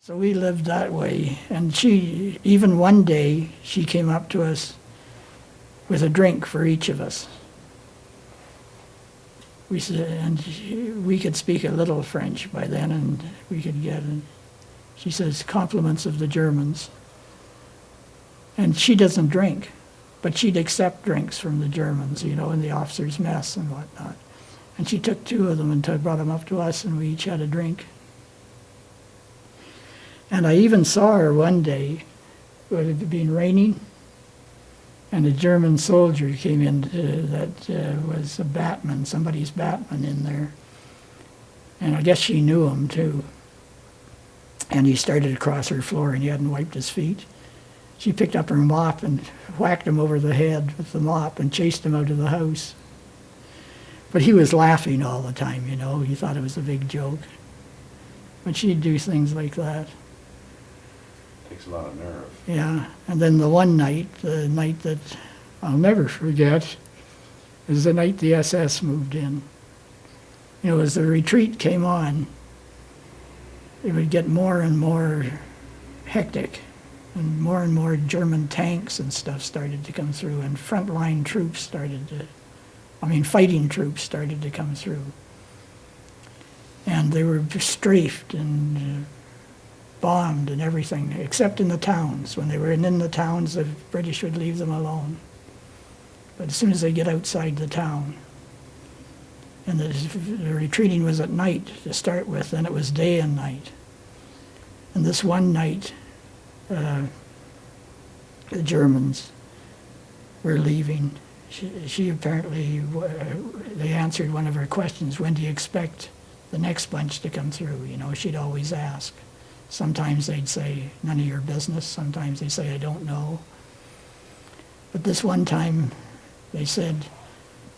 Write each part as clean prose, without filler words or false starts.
So we lived that way, and she, even one day, she came up to us with a drink for each of us. We said, and we could speak a little French by then, and we could get, and she says, compliments of the Germans. And she doesn't drink, but she'd accept drinks from the Germans, you know, in the officers' mess and whatnot. And she took 2 of them and brought them up to us, and we each had a drink. And I even saw her one day, it had been raining, and a German soldier came in that was a batman, somebody's batman in there. And I guess she knew him too. And he started across her floor and he hadn't wiped his feet. She picked up her mop and whacked him over the head with the mop and chased him out of the house. But he was laughing all the time, you know, he thought it was a big joke. But she'd do things like that. Takes a lot of nerve. Yeah, and then the one night, the night that I'll never forget, is the night the SS moved in. You know, as the retreat came on, it would get more and more hectic, and more German tanks and stuff started to come through, and frontline troops started to, fighting troops started to come through. And they were strafed and bombed and everything, except in the towns. When they were in the towns, the British would leave them alone. But as soon as they get outside the town, and the retreating was at night to start with, then it was day and night. And this one night, the Germans were leaving. She apparently, they answered one of her questions, when do you expect the next bunch to come through? You know, she'd always ask. Sometimes they'd say, none of your business. Sometimes they'd say, I don't know. But this one time, they said,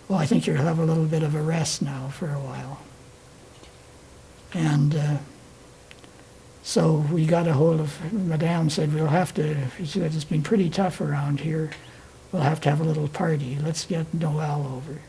well, I think you'll have a little bit of a rest now for a while. And so we got a hold of, Madame said, we'll have to, she said, it's been pretty tough around here. We'll have to have a little party. Let's get Noel over.